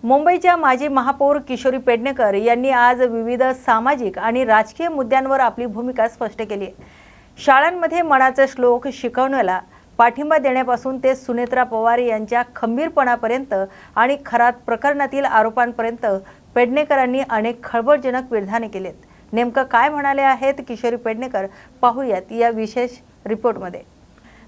मुंबईच्या माजी महापौर किशोरी पेडणेकर यांनी आज विविध सामाजिक आणि राजकीय मुद्द्यांवर आपली भूमिका स्पष्ट केली आहे। शाळांमध्ये मनाचे श्लोक शिकवण्याला पाठिंबा देण्यापासून ते सुनेत्रा पवार यांच्या खंबीरपणापर्यंत आणि खरात प्रकरणातील आरोपांपर्यंत पेडणेकरांनी अनेक खळबळजनक विधाने केलीत। नेमकं काय म्हणाले आहेत किशोरी पेडणेकर पाहूयात या विशेष रिपोर्टमध्ये।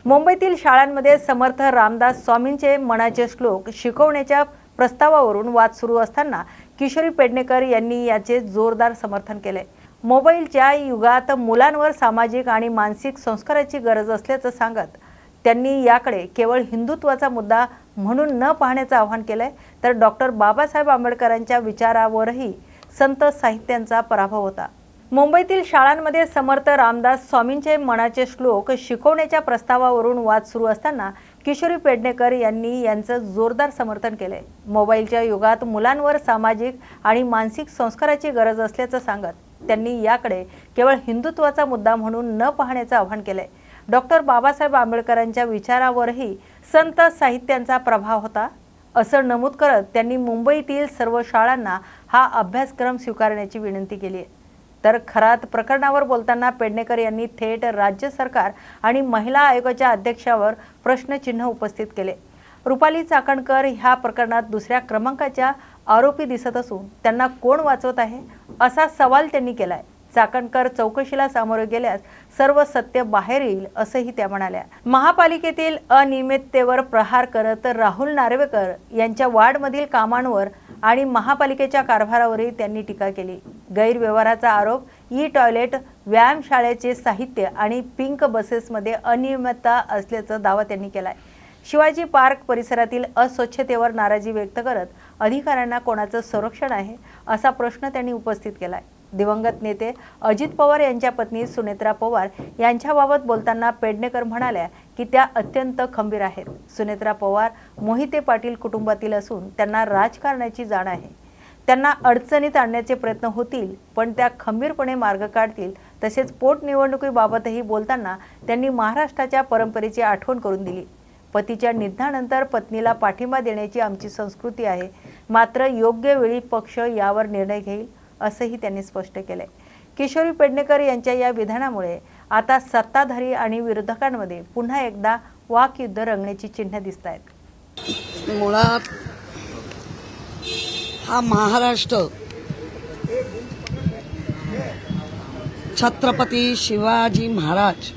मुंबईतील शाळांमध्ये समर्थ रामदास स्वामींचे मनाचे श्लोक शिकवण्याच्या प्रस्तावावरून वाद सुरू असताना किशोरी पेडणेकर यांनी याचे जोरदार समर्थन केले। मोबाईलच्या युगात मुलांवर सामाजिक आणि मानसिक संस्काराची गरज असल्याचं सांगत त्यांनी याकडे केवळ हिंदुत्वाचा मुद्दा म्हणून न पाहण्याचं आवाहन केलंय। तर डॉक्टर बाबासाहेब आंबेडकरांच्या विचारावरही संत साहित्यांचा पराभव होता। मुंबईतील शाळांमध्ये समर्थ रामदास स्वामींचे मनाचे श्लोक शिकवण्याच्या प्रस्तावावरून वाद सुरू असताना किशोरी पेडणेकर यांनी यांचं जोरदार समर्थन केले। मोबाईलच्या युगात मुलांवर सामाजिक आणि मानसिक संस्काराची गरज असल्याचं सांगत त्यांनी याकडे केवळ हिंदुत्वाचा मुद्दा म्हणून न पाहण्याचं आवाहन केले। डॉक्टर बाबासाहेब आंबेडकरांच्या विचारावरही संत साहित्यांचा प्रभाव होता असं नमूद करत त्यांनी मुंबईतील सर्व शाळांना हा अभ्यासक्रम स्वीकारण्याची विनंती केली आहे। तर खरात प्रकरणावर बोलताना पेडणेकर यांनी थेट राज्य सरकार आणि महिला आयोगाच्या अध्यक्षावर प्रश्नचिन्ह उपस्थित केले। रुपाली चाकणकर ह्या प्रकरणात दुसऱ्या क्रमांकाच्या आरोपी दिसत असून त्यांना कोण वाचवत आहे असा सवाल त्यांनी केलाय। चाकणकर चौकशीला सामोरे गेल्यास सर्व सत्य बाहेर येईल असंही त्या म्हणाल्या। महापालिकेतील अनियमिततेवर प्रहार करत राहुल नार्वेकर यांच्या वार्डमधील कामांवर आणि महापालिकेच्या कारभारावरही त्यांनी टीका केली। गैरव्यवहाराचा आरोप ई टॉयलेट, व्यायामशाळेचे साहित्य आणि पिंक बसेसमध्ये अनियमितता असल्याचा दावा त्यांनी केलाय। शिवाजी पार्क परिसरातील अस्वच्छतेवर नाराजी व्यक्त करत अधिकाऱ्यांना कोणाचं संरक्षण आहे असा प्रश्न त्यांनी उपस्थित केलाय। दिवंगत नेते अजित पवार यांच्या पत्नी सुनेत्रा पवार यांच्याबाबत बोलताना पेडणेकर म्हणाल्या की त्या अत्यंत खंबीर आहेत। सुनेत्रा पवार मोहिते पाटील कुटुंबातील असून त्यांना राजकारणाची जाण आहे। त्यांना अडचणीत आणण्याचे प्रयत्न होतील पण त्या खंबीरपणे मार्ग काढतील। तसेच पोटनिवडणुकीबाबतही बोलताना त्यांनी महाराष्ट्राच्या परंपरेची आठवण करून दिली। पतीच्या निधनानंतर पत्नीला पाठिंबा देण्याची आमची संस्कृती आहे, मात्र योग्य वेळी पक्ष यावर निर्णय घेईल असंही त्यांनी स्पष्ट केले। किशोरी पेडणेकर यांच्या या विधानामुळे आता सत्ताधारी आणि विरोधकांमध्ये पुन्हा एकदा वाकयुद्ध रंगण्याची चिन्ह दिसत आहेत। मुळात हा महाराष्ट्र छत्रपती शिवाजी महाराज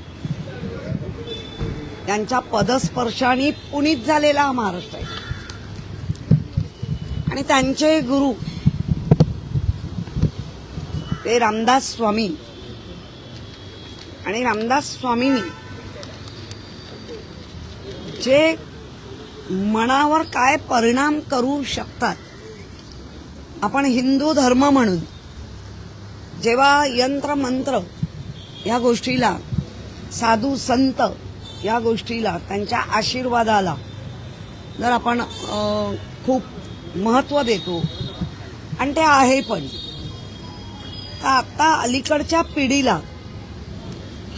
यांच्या पदस्पर्शाने पुनीत झालेला हा महाराष्ट्र आहे आणि त्यांचे गुरु ते रामदास स्वामी आणि रामदास स्वामींनी जे मनावर काय परिणाम करू शकतात, आपण हिंदू धर्म म्हणून जेव्हा यंत्र मंत्र या गोष्टीला, साधू संत या गोष्टीला, त्यांच्या आशीर्वादाला जर आपण खूप महत्त्व देतो आणि ते आहे पण, तर आता अलीकडच्या पिढीला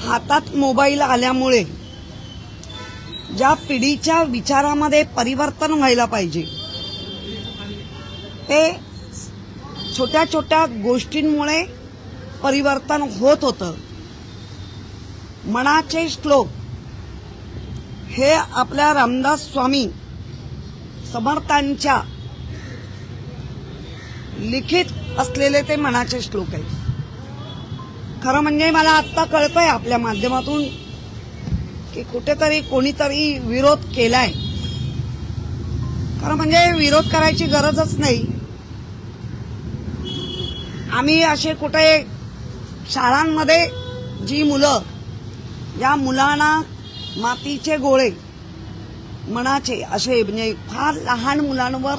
हातात मोबाईल आल्यामुळे ज्या पिढीच्या विचारामध्ये परिवर्तन व्हायला पाहिजे ते छोट्या छोट्या गोष्टींमुळे परिवर्तन होत होतं। मनाचे श्लोक हे आपल्या रामदास स्वामी समर्थांच्या लिखित असलेले ते मनाचे श्लोक आहेत। खरं म्हणजे मला आत्ता कळतंय आपल्या माध्यमातून की कुठेतरी कोणीतरी विरोध केलाय। खरं म्हणजे विरोध करायची गरजच नाही। आम्ही असे कुठे शाळांमध्ये जी मुलं, ज्या मुलांना मातीचे गोळे मनाचे असे म्हणजे फार लहान मुलांवर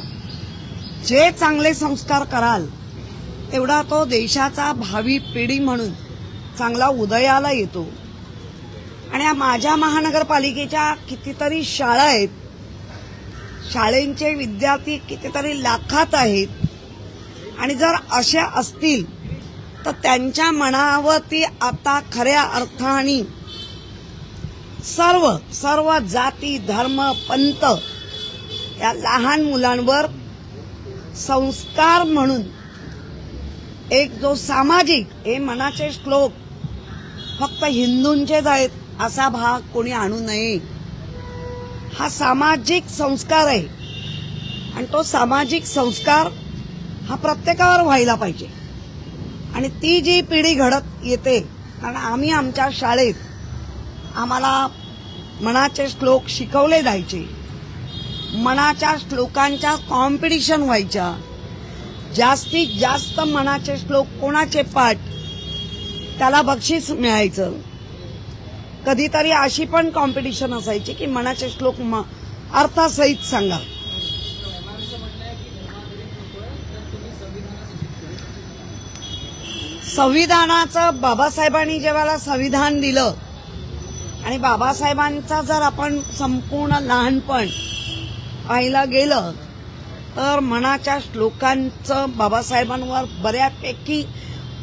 जे चांगले संस्कार कराल तेवढा तो देशाचा भावी पिढी म्हणून चांगला उदयाला येतो। आणि माझ्या महानगरपालिकेच्या कितीतरी शाळा आहेत, शाळेंचे विद्यार्थी कितीतरी लाखात आहेत आणि जर अशा असतील तर त्यांच्या मनावरती आता खऱ्या अर्थाने सर्व जाती, धर्म, पंथ या लहान मुलांवर संस्कार म्हणून एक जो सामाजिक हे मनाचे श्लोक फक्त हिंदूंचेच आहेत असा भाग कोणी आणू नये. हा सामाजिक संस्कार आहे आणि तो सामाजिक संस्कार हा प्रत्येकावर व्हायला पाहिजे. आणि ती जी पिढी घडत येते, कारण आम्ही आमच्या शाळेत आम्हाला मनाचे श्लोक शिकवले जायचे, मनाच्या श्लोकांच्या कॉम्पिटिशन व्हायच्या, जास्तीत जास्त मनाचे श्लोक कोणाचे पाठ त्याला बक्षीस मिळायचं. कधीतरी अशी पण कॉम्पिटिशन असायची की मनाचे श्लोक अर्थासहित सांगा. संविधानाचं बाबासाहेबांनी जेव्हा संविधान दिलं आणि बाबासाहेबांचा जर आपण संपूर्ण लहानपण पाहायला गेलं तर मनाच्या श्लोकांचं बाबासाहेबांवर बऱ्यापैकी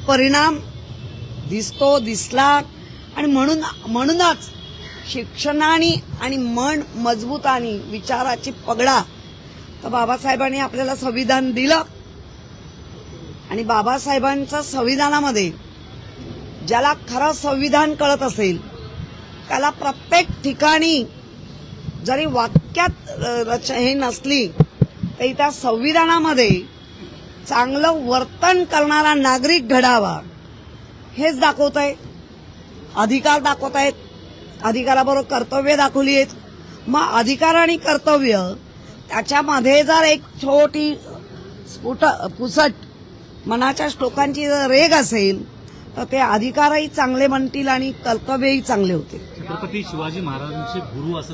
परिणाम दिसला. आणि म्हणूनच शिक्षणाने आणि मन मजबूताने विचाराची पगडा तर बाबासाहेबांनी आपल्याला संविधान दिलं. आणि बाबासाहेबांच्या संविधानामध्ये ज्याला खरं संविधान कळत असेल त्याला प्रत्येक ठिकाणी जरी वाक्यात हे नसली तरी त्या संविधानामध्ये चांगलं वर्तन करणारा नागरिक घडावा हेच दाखवत आहे. अधिकार दाखवत आहेत, अधिकाराबरोबर कर्तव्य दाखवली आहेत. मग अधिकार आणि कर्तव्य त्याच्यामध्ये जर एक छोटी पुसट मनाच्या श्लोकांची जर रेग असेल तर ते अधिकारही चांगले बनतील आणि कर्तव्यही चांगले होतील. छत्रपती शिवाजी महाराजांचे गुरु असं